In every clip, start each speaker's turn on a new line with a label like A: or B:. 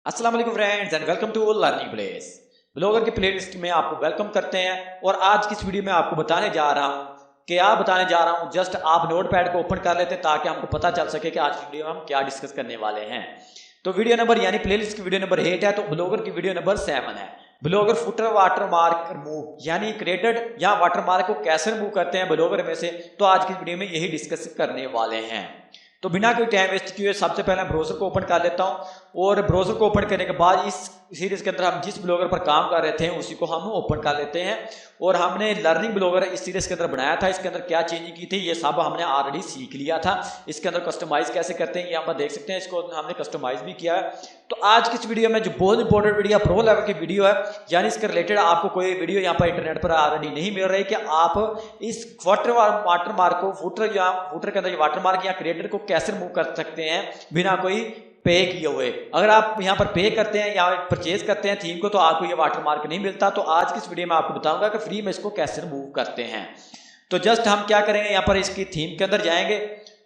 A: अस्सलाम वालेकुम friends and welcome to learning place. Blogger की प्लेलिस्ट में आपको वेलकम करते हैं। और आज की इस वीडियो में आपको बताने जा रहा हूं जस्ट आप नोटपैड को ओपन कर लेते हैं ताकि हमको पता चल सके कि आज की वीडियो में हम क्या डिस्कस करने वाले हैं। तो वीडियो नंबर यानी प्लेलिस्ट की वीडियो नंबर 8 है, तो ब्लॉगर की वीडियो नंबर 7 है। ब्लॉगर फुटर वाटरमार्क रिमूव यानी क्रिएटेड या वाटरमार्क को कैसे रिमूव करते हैं ब्लॉगर में से, तो आज की वीडियो में यही डिस्कस करने वाले हैं। तो बिना कोई टाइम वेस्ट किए सबसे पहले ब्राउज़र को ओपन कर लेता हूं और ब्राउज़र को ओपन करने के बाद इस सीरीज के अंदर हम जिस ब्लॉगर पर काम कर रहे थे उसी को हम ओपन कर लेते हैं। और हमने लर्निंग ब्लॉगर इस सीरीज के अंदर बनाया था, इसके अंदर क्या चेंजिंग की थी ये सब हमने ऑलरेडी सीख लिया था। इसके अंदर कस्टमाइज कैसे करते हैं यहाँ पर देख सकते हैं, इसको हमने कस्टमाइज भी किया है। तो आज की इस वीडियो में जो बहुत इंपॉर्टेंट वीडियो प्रो लेवल की वीडियो है, यानी इसके रिलेटेड आपको कोई वीडियो यहाँ पर इंटरनेट पर ऑलरेडी नहीं मिल रही कि आप इस वाटरमार्क को फुटर के अंदर वाटरमार्क या क्रिएटर को कैसे रिमूव कर सकते हैं बिना कोई पे किए हुए। अगर आप यहाँ पर पे करते हैं या परचेज करते हैं थीम को तो आपको ये वाटरमार्क नहीं मिलता। तो आज की इस वीडियो में आपको बताऊंगा कि फ्री में इसको कैसे रिमूव करते हैं। तो जस्ट हम क्या करेंगे, यहाँ पर इसकी थीम के अंदर जाएंगे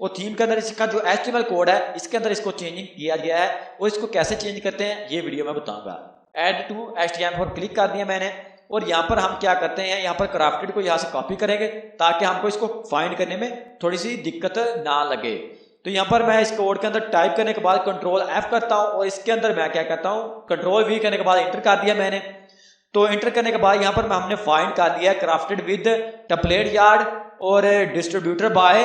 A: और थीम के अंदर इसका जो HTML कोड है इसके अंदर इसको चेंजिंग किया गया है और इसको कैसे चेंज करते हैं ये वीडियो में बताऊंगा। ऐड टू HTML पर क्लिक कर दिया मैंने और यहाँ पर हम क्या करते हैं, यहाँ पर क्राफ्टेड को यहाँ से कॉपी करेंगे ताकि हमको इसको फाइंड करने में थोड़ी सी दिक्कत ना लगे। तो यहाँ पर मैं इस कोड के अंदर टाइप करने के बाद कंट्रोल F करता हूँ और इसके अंदर मैं क्या करता हूँ कंट्रोल V करने के बाद इंटर कर दिया मैंने। तो इंटर करने के बाद यहाँ पर हमने फाइंड कर दिया क्राफ्टेड विद टेम्पलेट यार्ड और डिस्ट्रीब्यूटर बाय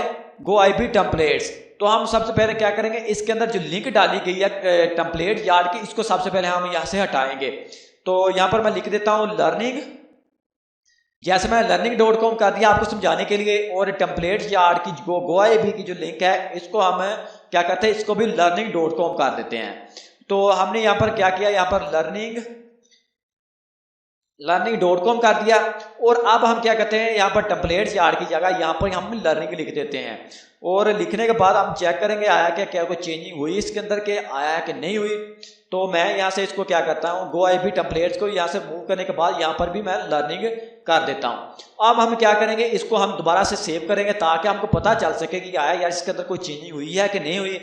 A: GoIB टेम्पलेट्स। तो हम सबसे पहले क्या करेंगे, इसके अंदर जो लिंक डाली गई है टेम्पलेट यार्ड की इसको सबसे पहले हम यहाँ से हटाएंगे। तो यहाँ पर मैं लिख देता हूँ लर्निंग, जैसे मैं learning.com कर दिया आपको समझाने के लिए। और टेम्पलेट यार्ड की GoIB की जो लिंक है इसको हम क्या करते हैं, इसको भी learning.com कर देते हैं। तो हमने यहाँ पर क्या किया, यहाँ पर learning.com कर दिया। और अब हम क्या करते हैं, यहाँ पर टेम्पलेट यार्ड की जगह यहाँ पर हम लर्निंग लिख देते हैं। और लिखने के बाद हम चेक करेंगे आया क्या कोई चेंजिंग हुई इसके अंदर के आया कि नहीं हुई। तो मैं यहाँ से इसको क्या करता हूँ GoIB टेम्पलेट्स को यहाँ से मूव करने के बाद यहाँ पर भी मैं लर्निंग कर देता हूँ। अब हम क्या करेंगे, इसको हम दोबारा से सेव करेंगे ताकि हमको पता चल सके कि आया यार इसके अंदर कोई चेंजिंग हुई है कि नहीं हुई।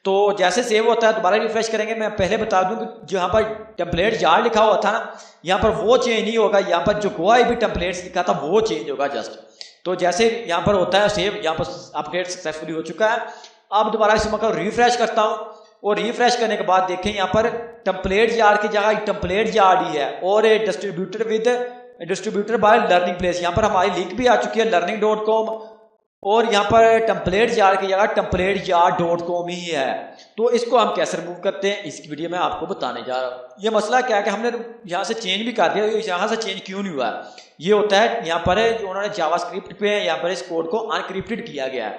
A: तो जैसे सेव होता है दोबारा रिफ्रेश करेंगे। मैं पहले बता दूं कि जो यहाँ पर टेम्पलेट यार्ड लिखा हुआ था ना, यहाँ पर वो चेंज नहीं होगा, यहाँ पर जो GoIB टेम्पलेट्स लिखा था वो चेंज होगा जस्ट। तो जैसे यहाँ पर होता है सेव, यहाँ पर अपडेट सक्सेसफुली हो चुका है। अब दोबारा इस मौका रिफ्रेश करता हूँ और रिफ्रेश करने के बाद देखें यहाँ पर टेम्पलेट यार्ड की जगह टेम्पलेट यार्ड ही है और डिस्ट्रीब्यूटर बाय लर्निंग प्लेस। यहाँ पर हमारी लिंक भी आ चुकी है learning.com और यहाँ पर टेम्पलेट यार्ड की जगह टेम्पलेट यार्ड.com ही है। तो इसको हम कैसे रिमूव करते हैं इसकी वीडियो में आपको बताने जा रहा हूँ। ये मसला क्या है कि हमने यहाँ से चेंज भी कर दिया, यहाँ से चेंज क्यों नहीं हुआ है ये होता है यहाँ पर जो उन्होंने जावास्क्रिप्ट पे यहाँ पर इस कोड को अनक्रिप्टेड किया गया है।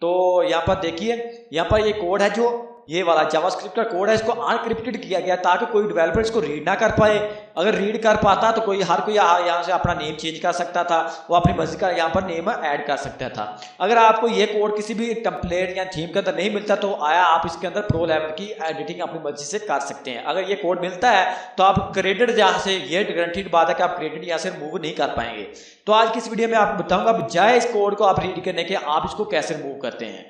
A: तो यहाँ पर देखिए, यहाँ पर ये कोड है जो ये वाला जावास्क्रिप्ट का कोड है, इसको अनक्रिप्टेड किया गया ताकि कोई डेवलपर इसको रीड ना कर पाए। अगर रीड कर पाता तो हर कोई यहाँ से अपना नेम चेंज कर सकता था, वो अपनी मर्जी का यहाँ पर नेम ऐड कर सकता था। अगर आपको ये कोड किसी भी टेम्पलेट या थीम के अंदर नहीं मिलता तो आया आप इसके अंदर प्रो लेवल की एडिटिंग अपनी मर्जी से कर सकते हैं। अगर ये कोड मिलता है तो आप क्रेडिट यहाँ से, ये गारंटीड बात है कि आप क्रेडिट यहाँ से रिमूव नहीं कर पाएंगे। तो आज की इस वीडियो में आपको बताऊंगा बजाय इस कोड को आप रीड करने के आप इसको कैसे रिमूव करते हैं।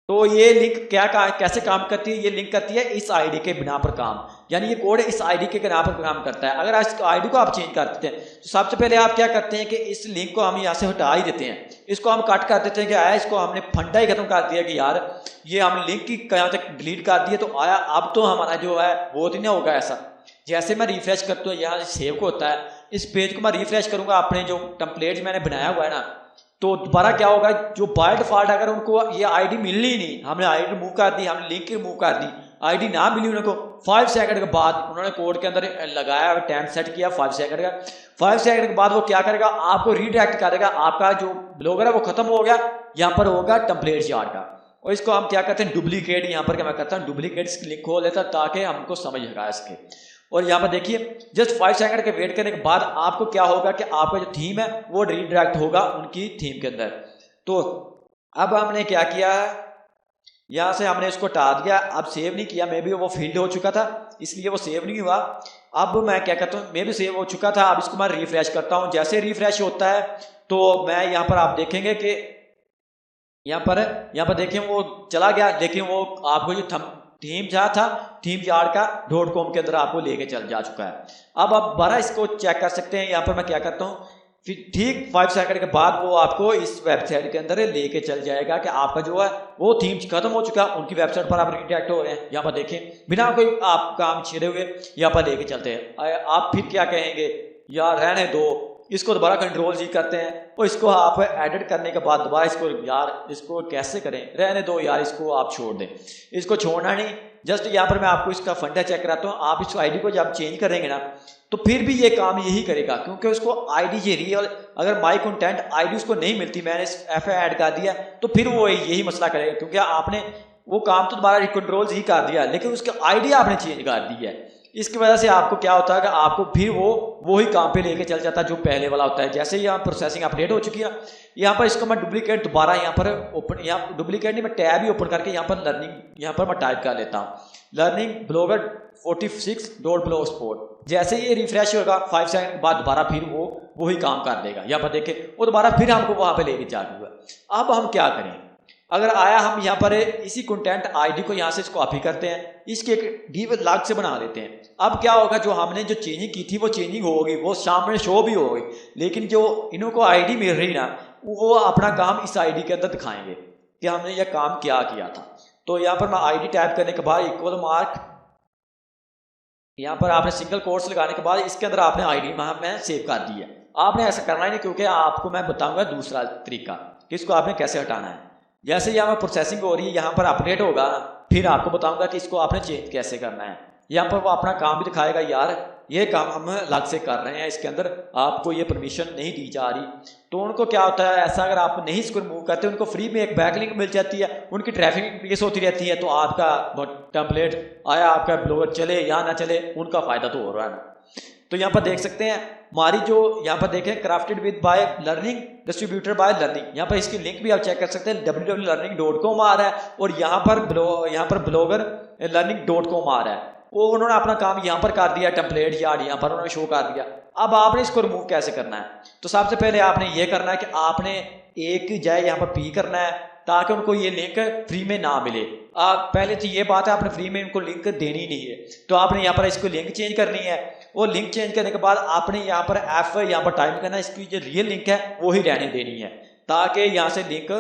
A: तो ये लिंक कैसे काम करती है, ये लिंक करती है इस आईडी के बिना पर काम, यानी ये कोड इस आईडी के बिना पर काम करता है। अगर इस आईडी को आप चेंज कर देते हैं तो सबसे पहले आप क्या करते हैं कि इस लिंक को हम यहाँ से हटा ही देते हैं, इसको हम कट कर देते हैं कि आया इसको हमने फंडा ही खत्म कर दिया कि यार ये हम लिंक की यहाँ तक डिलीट कर दिए तो आया अब तो हमारा जो है वो तो नहीं होगा ऐसा। जैसे मैं रिफ्रेश करता हूँ यहाँ सेव को होता है, इस पेज को मैं रिफ्रेश करूँगा अपने जो टेम्पलेट मैंने बनाया हुआ है ना, तो दोबारा क्या होगा, जो बाय डिफॉल्ट अगर उनको ये आईडी मिलनी ही नहीं, हमने आईडी रिमूव कर दी, हमने लिंक रिमूव कर दी, आईडी ना मिली उनको 5 सेकंड के बाद उन्होंने कोड के अंदर लगाया टाइम सेट किया 5 सेकंड का, 5 सेकंड के बाद वो क्या करेगा आपको रीडायरेक्ट करेगा, आपका जो ब्लॉगर है वो खत्म हो गया, यहाँ पर होगा टेम्पलेट यार्ड का। और इसको हम क्या करते हैं डुप्लीकेट, यहाँ पर क्या मैं करता हूँ डुप्लीकेट लिंक हो लेता ताकि हमको समझ आएगा इसके। और यहाँ पर देखिए जस्ट 5 सेकंड के वेट करने के बाद आपको क्या होगा कि आपका जो थीम है वो रीडायरेक्ट होगा उनकी थीम के अंदर। तो अब हमने क्या किया है, यहाँ से हमने इसको हटा दिया, अब सेव नहीं किया, मे भी वो फील्ड हो चुका था इसलिए वो सेव नहीं हुआ। अब मैं क्या करता हूँ, मे भी सेव हो चुका था, अब इसको मैं रिफ्रेश करता हूँ। जैसे रिफ्रेश होता है तो मैं यहाँ पर आप देखेंगे कि यहाँ पर देखिए वो चला गया, लेकिन वो आपको जो थीम जहाँ था थीम जार का .com के अंदर आपको लेके चल जा चुका है। अब आप दोबारा इसको चेक कर सकते हैं। यहाँ पर मैं क्या करता हूँ, फिर ठीक 5 सेकंड के बाद वो आपको इस वेबसाइट के अंदर लेके चल जाएगा कि आपका जो है वो थीम खत्म हो चुका है, उनकी वेबसाइट पर आप इंटरेक्ट हो रहे हैं। यहाँ पर देखें बिना कोई आप काम छेड़े हुए यहाँ पर लेके चलते हैं। आप फिर क्या कहेंगे, यार रहने दो, इसको दोबारा कंट्रोल जी करते हैं और इसको आप एडिट करने के बाद दोबारा इसको यार इसको कैसे करें, रहने दो यार, इसको आप छोड़ दें, इसको छोड़ना नहीं। जस्ट यहाँ पर मैं आपको इसका फंडा चेक कराता हूँ। आप इस आईडी को जब चेंज करेंगे ना तो फिर भी ये काम यही करेगा, क्योंकि उसको आईडी ये रियल, अगर माई कंटेंट आईडी उसको नहीं मिलती, मैंने इस एफ ऐड कर दिया तो फिर वो यही मसला करेगा, क्योंकि आपने वो काम तो दोबारा कंट्रोल ही कर दिया लेकिन उसकी आईडी आपने चेंज कर दी है। इसकी वजह से आपको क्या होता है कि आपको फिर वो ही काम पे लेके चल जाता है जो पहले वाला होता है। जैसे यहाँ प्रोसेसिंग अपडेट हो चुकी है, यहाँ पर इसको मैं डुप्लीकेट दोबारा यहाँ पर ओपन, यहाँ डुप्लीकेट नहीं, मैं टैब ही ओपन करके यहाँ पर लर्निंग यहाँ पर मैं टाइप कर लेता हूँ, लर्निंग ब्लॉगर 46.blogspot। जैसे ये रिफ्रेश होगा 5 सेकंड के बाद दोबारा फिर वो ही काम कर देगा। यहाँ पर देखें वो दोबारा फिर हमको वहाँ पे लेके जाएगा। अब हम क्या करें, अगर आया हम यहाँ पर इसी कंटेंट आईडी को यहाँ से कॉपी करते हैं, इसके एक गिव लॉग से बना देते हैं। अब क्या होगा, जो हमने जो चेंजिंग की थी वो चेंजिंग होगी, वो सामने शो भी होगी, लेकिन जो इनको आईडी मिल रही ना वो अपना काम इस आईडी के अंदर दिखाएंगे कि हमने यह काम क्या किया था। तो यहाँ पर मैं आईडी टाइप करने के बाद इक्वल मार्क, यहाँ पर आपने सिंगल कोट्स लगाने के बाद इसके अंदर आपने आईडी मैं सेव कर दी है। आपने ऐसा करना ही नहीं, क्योंकि आपको मैं बताऊंगा दूसरा तरीका कि इसको आपने कैसे हटाना है। जैसे यहाँ पर प्रोसेसिंग हो रही है, यहाँ पर अपडेट होगा, फिर आपको बताऊंगा कि इसको आपने चेंज कैसे करना है। यहाँ पर वो अपना काम भी दिखाएगा, यार ये काम हम अलग से कर रहे हैं, इसके अंदर आपको ये परमिशन नहीं दी जा रही। तो उनको क्या होता है, ऐसा अगर आप नहीं इसको रिमूव करते उनको फ्री में एक बैकलिंक मिल जाती है, उनकी ट्रैफिक इंक्रीज होती रहती है, तो आपका टेम्पलेट आया, आपका ब्लॉगर चले या ना चले, उनका फायदा तो हो रहा है ना। तो यहाँ पर देख सकते हैं हमारी जो यहाँ पर देखें crafted with by learning, distributor by learning, यहाँ पर इसकी लिंक भी आप चेक कर सकते हैं, www.learning.com आ रहा है और यहाँ पर ब्लॉगर learning.com आ रहा है। वो उन्होंने अपना काम यहाँ पर कर दिया, टेम्पलेट यार्ड यहाँ पर उन्होंने शो कर दिया। अब आपने इसको रिमूव कैसे करना है, तो सबसे पहले आपने ये करना है कि आपने एक जाए यहाँ पर पी करना है ताकि उनको ये लिंक फ्री में ना मिले। पहले तो ये बात है आपने फ्री में इनको लिंक देनी नहीं है, तो आपने यहाँ पर इसको लिंक चेंज करनी है। वो लिंक चेंज करने के बाद आपने यहाँ पर एफ यहाँ पर टाइप करना है, इसकी जो रियल लिंक है वो ही रहने देनी है ताकि यहाँ से लिंक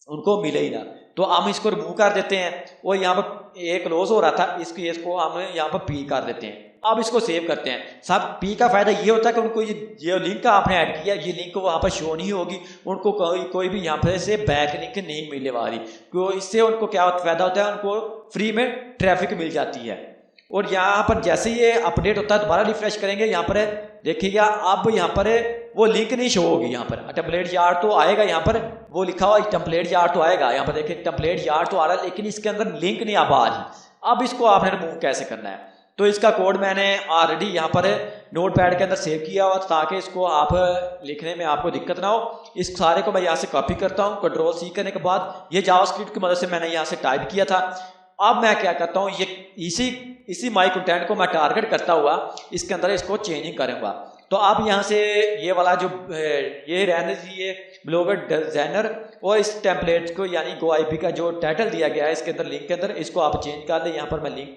A: उनको मिले ही ना। तो हम इसको रिमूव कर देते हैं और यहाँ पर एक क्लोज हो रहा था, इसको हम यहाँ पर पी कर देते हैं। अब इसको सेव करते हैं। सब पी का फायदा ये होता है कि उनको ये लिंक आपने ऐड किया, ये लिंक वहाँ पर शो नहीं होगी, उनको कोई भी यहाँ पर से बैक लिंक नहीं मिलने वाली, क्यों इससे उनको क्या फायदा होता है, उनको फ्री में ट्रैफिक मिल जाती है। और यहाँ पर जैसे ये अपडेट होता है दोबारा रिफ्रेश करेंगे, यहाँ पर देखिएगा अब यहाँ पर वो लिंक नहीं शो होगी। यहाँ पर टेम्पलेट यार्ड तो आएगा, यहाँ पर वो लिखा हुआ टेम्पलेट यार्ड तो आएगा, यहाँ पर देखिए टेम्पलेट यार्ड तो आ रहा है, लेकिन इसके अंदर लिंक नहीं अब आ रही। अब इसको आपने रिमूव कैसे करना है, तो इसका कोड मैंने ऑलरेडी यहाँ पर नोटपैड के अंदर सेव किया हुआ ताकि इसको आप लिखने में आपको दिक्कत ना हो। इस सारे को मैं यहाँ से कॉपी करता हूँ, कंट्रोल सी करने के बाद ये जावास्क्रिप्ट की मदद से मैंने यहाँ से टाइप किया था। अब मैं क्या करता हूँ, ये इसी माई कंटेंट को मैं टारगेट करता हुआ इसके अंदर इसको चेंजिंग करूँगा। तो आप यहाँ से ये वाला जो ये रहने दीजिए ब्लॉगर डिजाइनर, और इस टेम्पलेट को यानी गो आईपी का जो टाइटल दिया गया है इसके अंदर लिंक के अंदर इसको आप चेंज कर दें। यहाँ पर मैं लिंक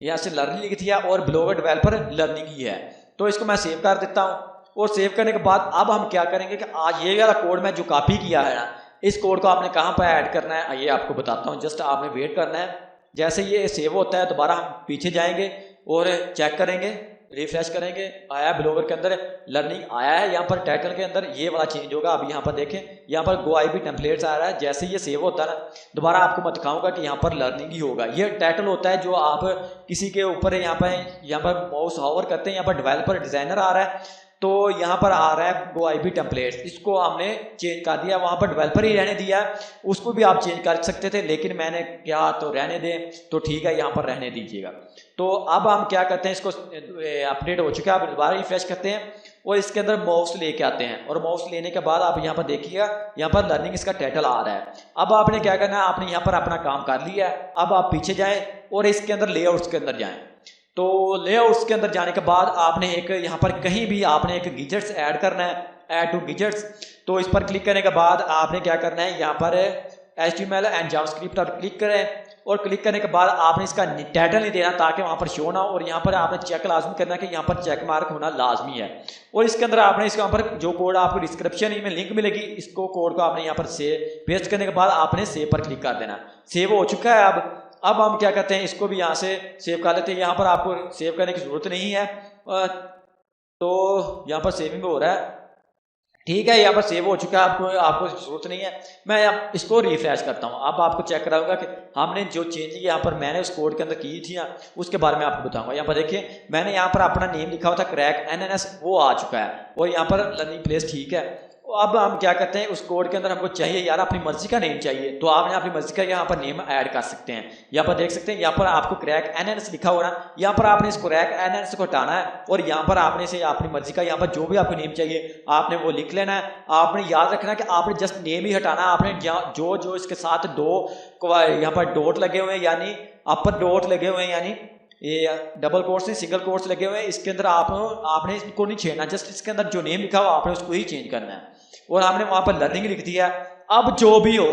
A: यहाँ से लर्निंग लिख दिया और ब्लॉगर डेवलपर लर्निंग ही है, तो इसको मैं सेव कर देता हूँ। और सेव करने के बाद अब हम क्या करेंगे कि आज ये वाला कोड मैं जो कॉपी किया है ना, इस कोड को आपने कहाँ पर ऐड करना है ये आपको बताता हूँ। जस्ट आपने वेट करना है, जैसे ये सेव होता है दोबारा हम पीछे जाएंगे और चेक करेंगे, रिफ्रेश करेंगे, आया ब्लॉगर के अंदर लर्निंग आया है। यहाँ पर टाइटल के अंदर ये वाला चेंज होगा। अब यहाँ पर देखें, यहाँ पर गो आईपी टेम्पलेट्स आ रहा है। जैसे ये सेव होता है ना, दोबारा आपको मैं दिखाऊंगा कि यहाँ पर लर्निंग ही होगा। ये टाइटल होता है जो आप किसी के ऊपर यहाँ पर माउस हॉवर करते हैं, यहाँ पर डेवलपर डिजाइनर आ रहा है, तो यहाँ पर आ रहा है गो आईपी टेम्पलेट्स, इसको हमने चेंज कर दिया। वहाँ पर डेवलपर ही रहने दिया, उसको भी आप चेंज कर सकते थे, लेकिन मैंने क्या तो रहने दें, तो ठीक है यहाँ पर रहने दीजिएगा। तो अब हम क्या करते हैं, इसको अपडेट हो चुका है, आप दोबारा रिफ्रेश करते हैं और इसके अंदर माउस लेके आते हैं। और माउस लेने के बाद आप यहाँ पर देखिएगा, यहाँ पर लर्निंग इसका टाइटल आ रहा है। अब आपने क्या करना है, आपने यहाँ पर अपना काम कर लिया है। अब आप पीछे जाएं और इसके अंदर लेआउट्स के अंदर जाएं। तो लेआउट्स के अंदर जाने के बाद आपने एक यहाँ पर कहीं भी आपने एक गिजेट्स ऐड करना है, ऐड टू गिजेट्स। तो इस पर क्लिक करने के बाद आपने क्या करना है, यहाँ पर HTML एंड जावास्क्रिप्ट पर क्लिक करें और क्लिक करने के बाद आपने इसका टाइटल नहीं देना ताकि वहाँ पर शो ना हो, और यहाँ पर आपने चेक लाजमी करना कि यहाँ पर चेक मार्क होना लाजमी है। और इसके अंदर आपने इसके पर जो कोड आपको डिस्क्रिप्शन में लिंक मिलेगी, इसको कोड को आपने यहाँ पर सेव पेस्ट करने के बाद आपने सेव पर क्लिक कर देना। सेव हो चुका है। अब हम क्या करते हैं, इसको भी यहाँ से सेव कर लेते हैं। यहाँ पर आपको सेव करने की ज़रूरत नहीं है, तो यहाँ पर सेविंग हो रहा है, ठीक है, यहाँ पर सेव हो चुका है। आपको जरूरत नहीं है। मैं अब इसको रिफ्रेश करता हूँ। अब आपको चेक कराऊंगा कि हमने जो चेंज यहाँ पर मैंने उस कोड के अंदर की थी ना, उसके बारे में आपको बताऊंगा। यहाँ पर देखिए मैंने यहाँ पर अपना नेम लिखा हुआ था क्रैक NNS, वो आ चुका है, और यहाँ पर लर्निंग प्लेस ठीक है। अब हम क्या करते हैं, उस कोड के अंदर हमको चाहिए यार अपनी मर्जी का नेम चाहिए, तो आप अपनी मर्जी का यहाँ पर नेम ऐड कर सकते हैं। यहाँ पर देख सकते हैं, यहाँ पर आपको क्रैक NNS लिखा हो रहा है, यहाँ पर आपने इस क्रैक NNS को हटाना है और यहाँ पर आपने से अपनी मर्जी का यहाँ पर जो भी आपको नेम चाहिए आपने वो लिख लेना है। आपने याद रखना है कि आपने जस्ट नेम ही हटाना है। आपने जो जो इसके साथ दो यहाँ पर डॉट लगे हुए हैं, यानी अपर डॉट लगे हुए हैं, यानी ये डबल कोट्स नहीं सिंगल कोट्स लगे हुए हैं, इसके अंदर आपने इसको नहीं छेड़ना, जस्ट इसके अंदर जो नेम लिखा हुआ आपने उसको ही चेंज करना है। और आपने वहां पर लर्निंग लिख दिया। अब जो भी हो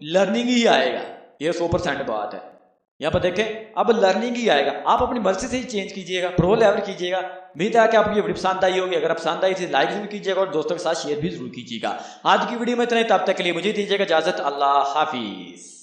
A: लर्निंग ही आएगा, ये 100% बात है। यहाँ पर देखें अब लर्निंग ही आएगा। आप अपनी मर्जी से ही चेंज कीजिएगा, प्रो लेवल कीजिएगा। उम्मीद है कि आपको ये वीडियो पसंद आई होगी। अगर पसंद आई तो लाइक जरूर कीजिएगा और दोस्तों के साथ शेयर भी जरूर कीजिएगा। आज की वीडियो में इतना ही, तब तक के लिए मुझे दीजिएगा इजाजत। अल्लाह हाफिज।